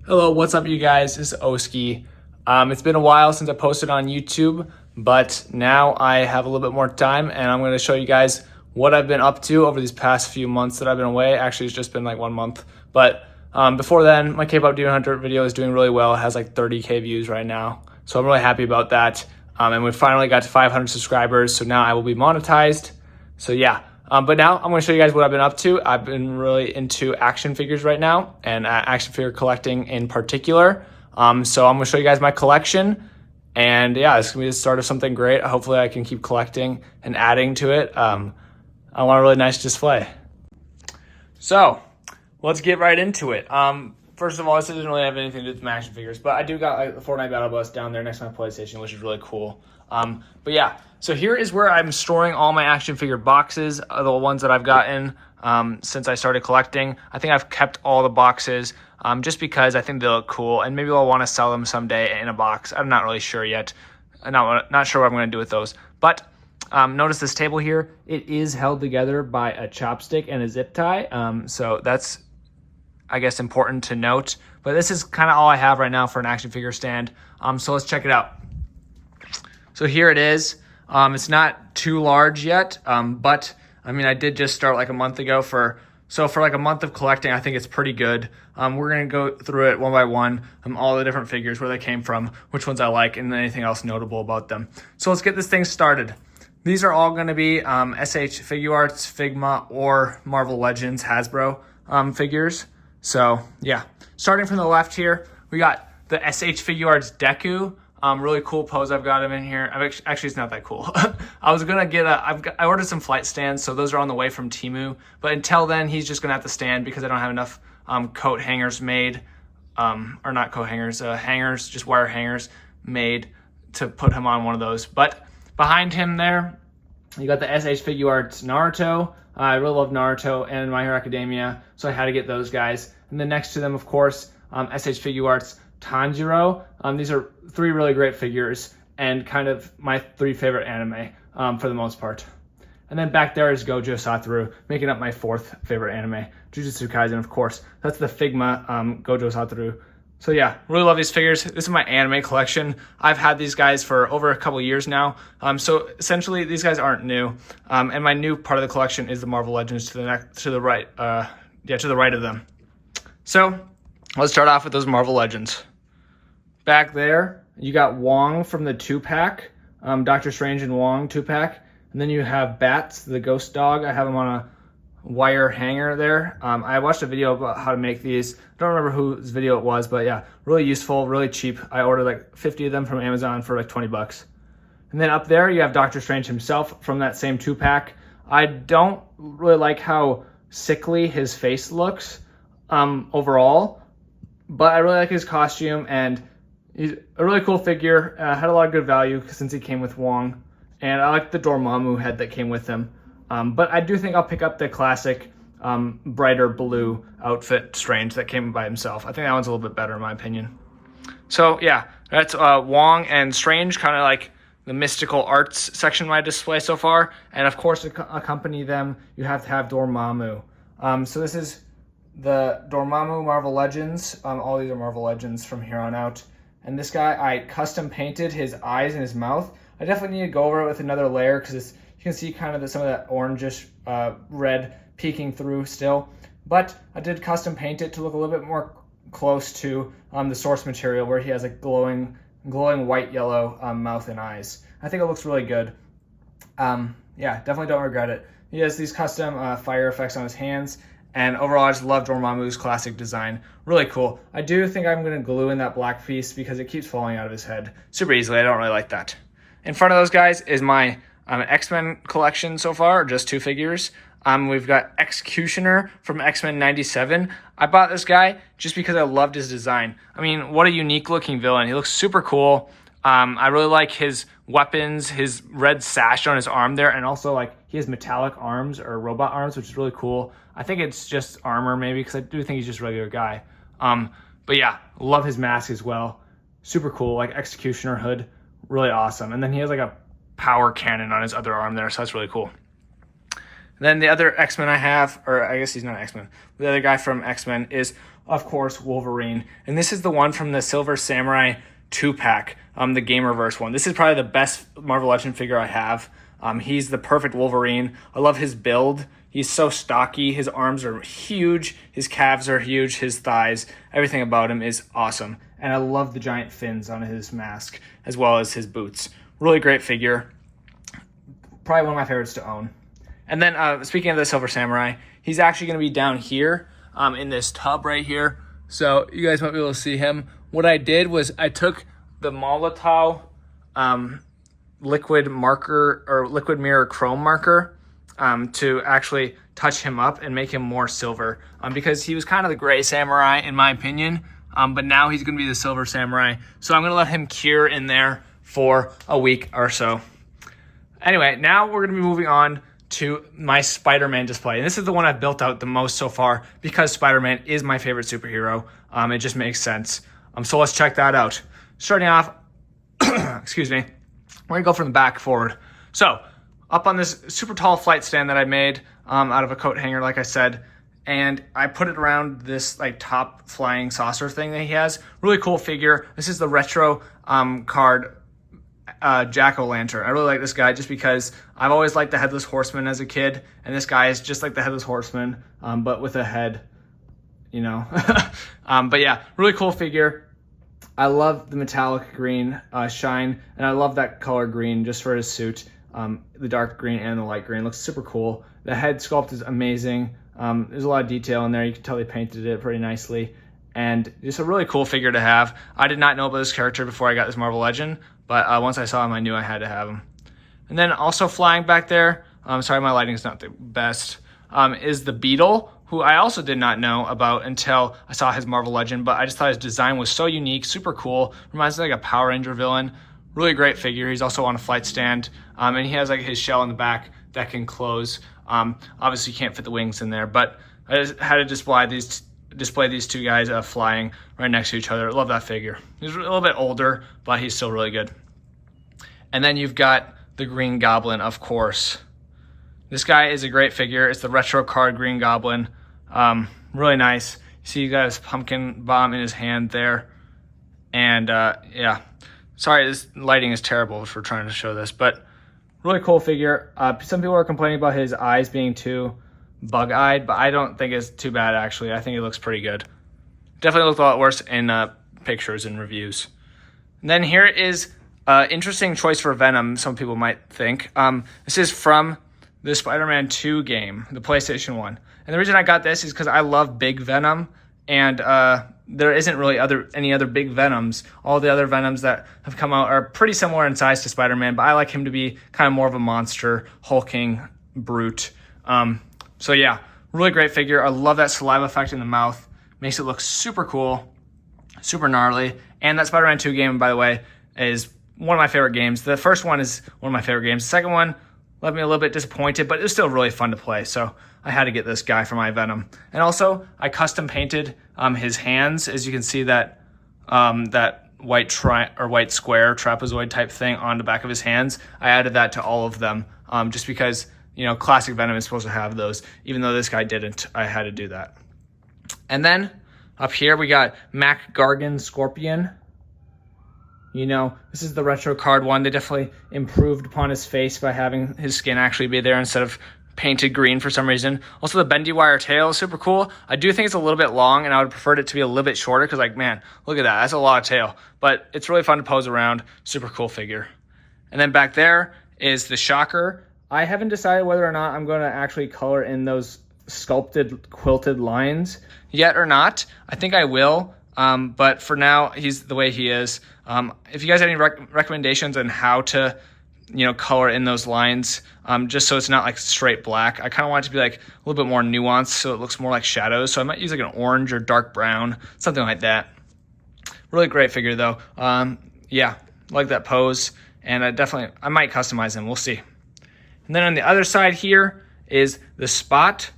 Hello, what's up, you guys? This is Oski. It's been a while since I posted on YouTube, but now I have a little bit more time, and I'm going to show you guys what I've been up to over these past few months that I've been away. Actually, it's just been like 1 month, but before then, my K-pop Demon Hunter video is doing really well. It has like 30K views right now, so I'm really happy about that. And we finally got to 500 subscribers, so now I will be monetized. So yeah. But now I'm going to show you guys what I've been up to. I've been really into action figures right now, and action figure collecting in particular. So I'm going to show you guys my collection, and yeah, it's going to be the start of something great. Hopefully I can keep collecting and adding to it. I want a really nice display. So let's get right into it. First of all, this doesn't really have anything to do with my action figures, but I do got a Fortnite Battle Bus down there next to my PlayStation, which is really cool. But yeah, so here is where I'm storing all my action figure boxes, the ones that I've gotten since I started collecting. I think I've kept all the boxes just because I think they look cool, and maybe I'll want to sell them someday in a box. I'm not really sure yet. I'm not sure what I'm going to do with those. But notice this table here. It is held together by a chopstick and a zip tie. So that's, I guess, important to note. But this is kind of all I have right now for an action figure stand. So let's check it out. So here it is. It's not too large yet, but I mean, I did just start like a month ago. For like a month of collecting, I think it's pretty good. We're gonna go through it one by one, all the different figures, where they came from, which ones I like, and anything else notable about them. So let's get this thing started. These are all gonna be ActionFigures, Figma, or MarvelLegends Hasbro figures. So yeah, starting from the left here, we got the ActionFigures Deku. Really cool pose I've got him in here. Actually, it's not that cool. I was gonna get I ordered some flight stands, so those are on the way from Temu. But until then, he's just gonna have to stand because I don't have enough coat hangers made, or not coat hangers, hangers, just wire hangers made to put him on one of those. But behind him there, you got the ActionFigures Naruto. I really love Naruto and My Hero Academia, so I had to get those guys. And then next to them, of course, ActionFigures Tanjiro. These are 3 really great figures and kind of my 3 favorite anime for the most part. And then back there is Gojo Satoru, making up my 4th favorite anime, Jujutsu Kaisen, of course. That's the Figma Gojo Satoru. So yeah, really love these figures. This is my anime collection. I've had these guys for over a couple years now. So essentially, these guys aren't new. And my new part of the collection is the MarvelLegends to the right. To the right of them. So let's start off with those MarvelLegends. Back there, you got Wong from the 2-pack, Doctor Strange and Wong 2-pack. And then you have Bats, the ghost dog. I have him on a wire hanger there. I watched a video about how to make these. I don't remember whose video it was, but yeah, really useful, really cheap. I ordered like 50 of them from Amazon for like $20. And then up there, you have Doctor Strange himself from that same 2-pack. I don't really like how sickly his face looks overall, but I really like his costume, and he's a really cool figure. Had a lot of good value since he came with Wong. And I like the Dormammu head that came with him. But I do think I'll pick up the classic brighter blue outfit Strange that came by himself. I think that one's a little bit better in my opinion. So yeah, that's Wong and Strange, kind of like the mystical arts section of my display so far. And of course, to accompany them, you have to have Dormammu. So this is the Dormammu MarvelLegends. All these are MarvelLegends from here on out. And this guy, I custom painted his eyes and his mouth. I definitely need to go over it with another layer because you can see kind of some of that orangish red peeking through still. But I did custom paint it to look a little bit more close to the source material, where he has like glowing white yellow mouth and eyes. I think it looks really good. Yeah, definitely don't regret it. He has these custom fire effects on his hands. And overall, I just love Dormammu's classic design. Really cool. I do think I'm going to glue in that black piece because it keeps falling out of his head super easily. I don't really like that. In front of those guys is my X-Men collection so far, just 2 figures. We've got Executioner from X-Men 97. I bought this guy just because I loved his design. I mean, what a unique looking villain. He looks super cool. I really like his weapons, his red sash on his arm there, and also like he has metallic arms or robot arms, which is really cool. I think it's just armor maybe, because I do think he's just a regular guy. But yeah, love his mask as well. Super cool, like Executioner hood, really awesome. And then he has like a power cannon on his other arm there, so that's really cool. Then the other X-Men I have, or I guess he's not X-Men, the other guy from X-Men is, of course, Wolverine. And this is the one from the Silver Samurai 2-pack, the Gamerverse one. This is probably the best Marvel Legend figure I have. He's the perfect Wolverine. I love his build. He's so stocky. His arms are huge. His calves are huge. His thighs. Everything about him is awesome. And I love the giant fins on his mask, as well as his boots. Really great figure. Probably one of my favorites to own. And then speaking of the Silver Samurai, he's actually going to be down here in this tub right here. So you guys might be able to see him. What I did was I took the Molotov liquid marker or liquid mirror chrome marker to actually touch him up and make him more silver because he was kind of the gray samurai in my opinion. But now he's going to be the Silver Samurai. So I'm going to let him cure in there for a week or so. Anyway, now we're going to be moving on to my Spider-Man display. And this is the one I've built out the most so far because Spider-Man is my favorite superhero. It just makes sense. So let's check that out. Starting off, excuse me, we're going to go from the back forward. So up on this super tall flight stand that I made out of a coat hanger, like I said, and I put it around this like top flying saucer thing that he has. Really cool figure. This is the retro card Jack-o'-lantern. I really like this guy just because I've always liked the Headless Horseman as a kid, and this guy is just like the Headless Horseman, but with a head, you know. But yeah, really cool figure. I love the metallic green shine, and I love that color green just for his suit. The dark green and the light green looks super cool. The head sculpt is amazing. There's a lot of detail in there. You can tell they painted it pretty nicely. And just a really cool figure to have. I did not know about this character before I got this Marvel Legend, but once I saw him, I knew I had to have him. And then also flying back there, sorry my lighting is not the best, is the Beetle, who I also did not know about until I saw his Marvel Legend, but I just thought his design was so unique, super cool. Reminds me of like a Power Ranger villain. Really great figure. He's also on a flight stand, and he has like his shell in the back that can close. Obviously you can't fit the wings in there, but I just had to display these two guys flying right next to each other. I love that figure. He's a little bit older, but he's still really good. And then you've got the Green Goblin, of course. This guy is a great figure. It's the retro card Green Goblin. Really nice. You see you got his pumpkin bomb in his hand there. And yeah, sorry, this lighting is terrible for trying to show this, but really cool figure. Some people are complaining about his eyes being too bug-eyed, but I don't think it's too bad actually. I think it looks pretty good. Definitely looked a lot worse in pictures and reviews. And then here is interesting choice for Venom, some people might think. This is from the Spider-Man 2 game, the PlayStation 1. And the reason I got this is because I love Big Venom, and there isn't really any other big Venoms. All the other Venoms that have come out are pretty similar in size to Spider-Man, but I like him to be kind of more of a monster, hulking brute. So yeah, really great figure. I love that saliva effect in the mouth. Makes it look super cool, super gnarly. And that Spider-Man 2 game, by the way, is one of my favorite games. The first one is one of my favorite games. The second one left me a little bit disappointed, but it was still really fun to play. So I had to get this guy for my Venom. And also, I custom painted his hands. As you can see, that white square trapezoid type thing on the back of his hands. I added that to all of them just because, you know, classic Venom is supposed to have those. Even though this guy didn't, I had to do that. And then up here we got Mac Gargan Scorpion. You know, this is the retro card one. They definitely improved upon his face by having his skin actually be there instead of painted green for some reason. Also, the bendy wire tail is super cool. I do think it's a little bit long, and I would prefer it to be a little bit shorter because, like, man, look at that. That's a lot of tail. But it's really fun to pose around. Super cool figure. And then back there is the Shocker. I haven't decided whether or not I'm going to actually color in those sculpted, quilted lines yet or not. I think I will. But for now, he's the way he is. If you guys have any recommendations on how to, you know, color in those lines, just so it's not like straight black, I kind of want it to be like a little bit more nuanced so it looks more like shadows. So I might use like an orange or dark brown, something like that. Really great figure though. Yeah, like that pose. And I might customize him. We'll see. And then on the other side here is the Spot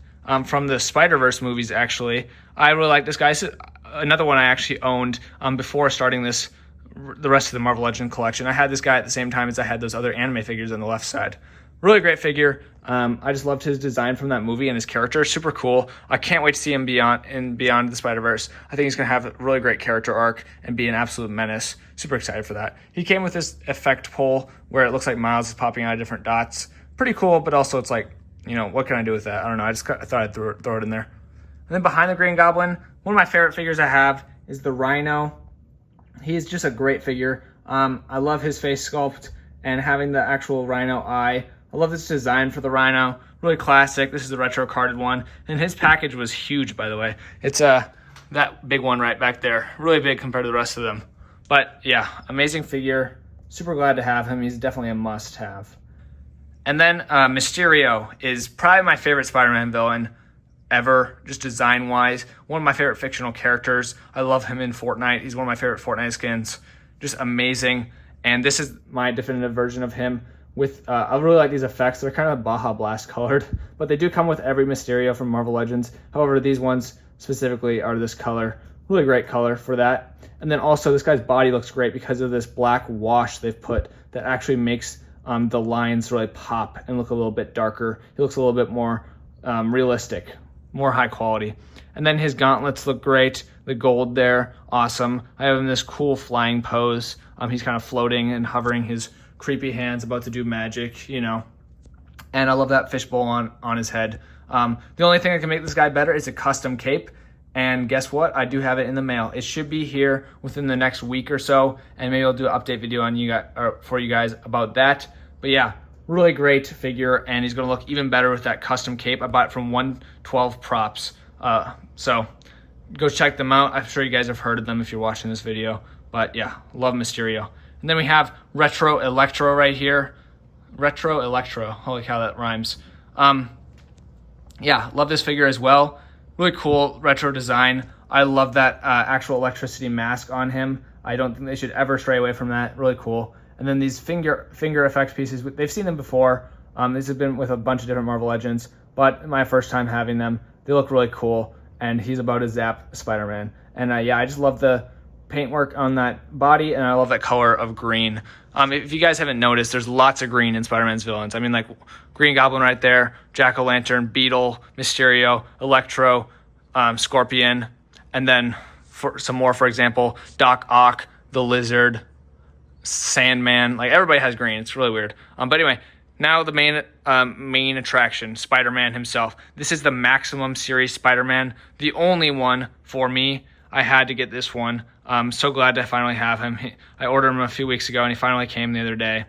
from the Spider-Verse movies, actually. I really like this guy. This is another one I actually owned before starting the rest of the Marvel Legends collection. I had this guy at the same time as I had those other anime figures on the left side. Really great figure. I just loved his design from that movie and his character. Super cool. I can't wait to see him Beyond the Spider-Verse. I think he's going to have a really great character arc and be an absolute menace. Super excited for that. He came with this effect pole where it looks like Miles is popping out of different dots. Pretty cool, but also it's like, what can I do with that? I don't know. I thought I'd throw it in there. And then behind the Green Goblin, one of my favorite figures I have is the Rhino. He's just a great figure. I love his face sculpt and having the actual Rhino eye. I love this design for the Rhino. Really classic. This is the retro carded one. And his package was huge, by the way. It's that big one right back there. Really big compared to the rest of them. But yeah, amazing figure. Super glad to have him. He's definitely a must-have. And then Mysterio is probably my favorite Spider-Man villain ever, just design-wise. One of my favorite fictional characters. I love him in Fortnite. He's one of my favorite Fortnite skins. Just amazing. And this is my definitive version of him. I really like these effects. They're kind of Baja Blast colored, but they do come with every Mysterio from Marvel Legends. However, these ones specifically are this color. Really great color for that. And then also this guy's body looks great because of this black wash they've put that actually makes the lines really pop and look a little bit darker. He looks a little bit more realistic, more high quality. And then his gauntlets look great. The gold there, awesome. I have him in this cool flying pose. He's kind of floating and hovering his creepy hands about to do magic, And I love that fishbowl on his head. The only thing that can make this guy better is a custom cape. And guess what? I do have it in the mail. It should be here within the next week or so. And maybe I'll do an update video for you guys about that. But yeah, really great figure. And he's going to look even better with that custom cape. I bought it from 112 Props. So go check them out. I'm sure you guys have heard of them if you're watching this video. But yeah, love Mysterio. And then we have Retro Electro right here. Retro Electro. Holy cow, that rhymes. Yeah, love this figure as well. Really cool retro design. I love that actual electricity mask on him. I don't think they should ever stray away from that. Really cool. And then these finger effects pieces, they've seen them before. These have been with a bunch of different Marvel Legends, but my first time having them. They look really cool, and he's about to zap Spider-Man. And yeah, I just love the paintwork on that body, and I love that color of green. If you guys haven't noticed, there's lots of green in Spider-Man's villains. I mean, like Green Goblin right there, Jack-O-Lantern, Beetle, Mysterio, Electro, Scorpion, and then for some more, for example, Doc Ock, the Lizard, Sandman. Like everybody has green. It's really weird. But anyway, now the main attraction, Spider-Man himself. This is the Maximum Series Spider-Man, the only one for me. I had to get this one. I'm so glad to finally have him. I ordered him a few weeks ago, and he finally came the other day.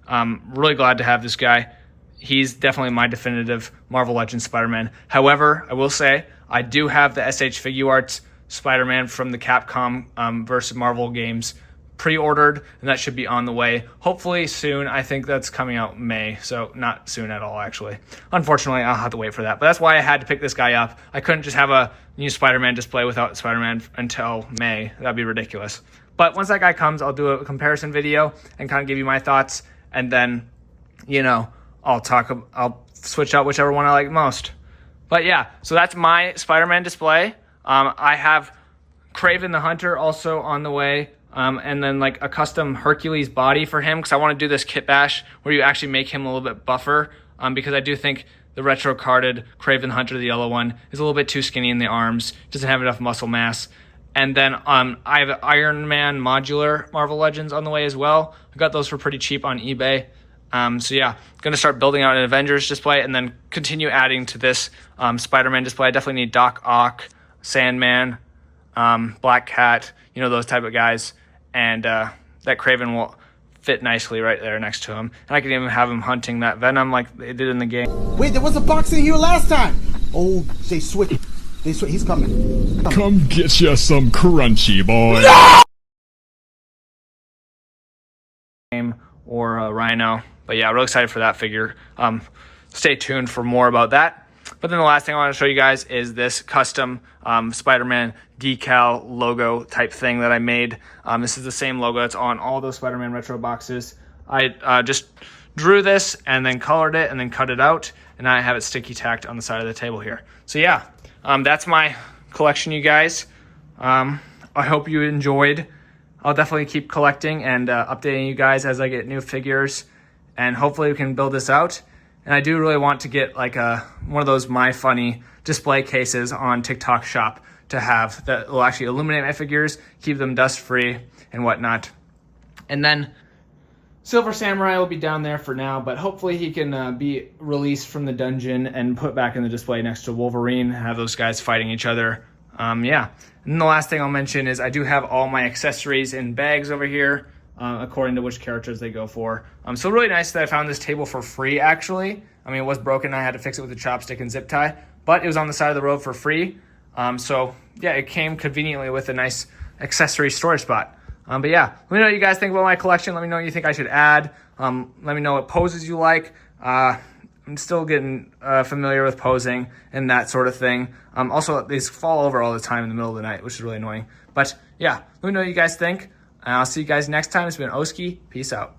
Really glad to have this guy. He's definitely my definitive Marvel Legends Spider-Man. However, I will say, I do have the ActionFigures Spider-Man from the Capcom versus Marvel games pre-ordered, and that should be on the way. Hopefully soon. I think that's coming out May, so not soon at all, actually. Unfortunately, I'll have to wait for that. But that's why I had to pick this guy up. I couldn't just have a new Spider-Man display without Spider-Man until May. That'd be ridiculous. But once that guy comes, I'll do a comparison video and kind of give you my thoughts, and then, I'll switch out whichever one I like most. But yeah, so that's my Spider-Man display. I have Kraven the Hunter also on the way. And then like a custom Hercules body for him, because I want to do this kit bash where you actually make him a little bit buffer, because I do think the retro carded Kraven the Hunter, the yellow one, is a little bit too skinny in the arms, doesn't have enough muscle mass. And then I have Iron Man modular Marvel Legends on the way as well. I got those for pretty cheap on eBay. So yeah, going to start building out an Avengers display and then continue adding to this Spider-Man display. I definitely need Doc Ock, Sandman, Black Cat, those type of guys. And that Kraven will fit nicely right there next to him. And I can even have him hunting that Venom like they did in the game. Wait, there was a box in here last time. Oh, they switch. He's coming. Come get you some crunchy, boy. No! Or Rhino. But yeah, real excited for that figure. Stay tuned for more about that. But then the last thing I want to show you guys is this custom Spider-Man decal logo type thing that I made. This is the same logo that's on all those Spider-Man retro boxes. I just drew this and then colored it and then cut it out, and I have it sticky tacked on the side of the table here. So yeah, that's my collection, you guys. I hope you enjoyed. I'll definitely keep collecting and updating you guys as I get new figures, and hopefully we can build this out. And I do really want to get like one of those My Funny display cases on TikTok Shop to have that will actually illuminate my figures, keep them dust free and whatnot. And then Silver Samurai will be down there for now, but hopefully he can be released from the dungeon and put back in the display next to Wolverine, have those guys fighting each other. Yeah. And the last thing I'll mention is I do have all my accessories in bags over here, according to which characters they go for. So really nice that I found this table for free, actually. I mean, it was broken. I had to fix it with a chopstick and zip tie, but it was on the side of the road for free. So yeah, it came conveniently with a nice accessory storage spot. But yeah, let me know what you guys think about my collection. Let me know what you think I should add. Let me know what poses you like. I'm still getting familiar with posing and that sort of thing. Also, these fall over all the time in the middle of the night, which is really annoying. But yeah, let me know what you guys think. And I'll see you guys next time. It's been Oski. Peace out.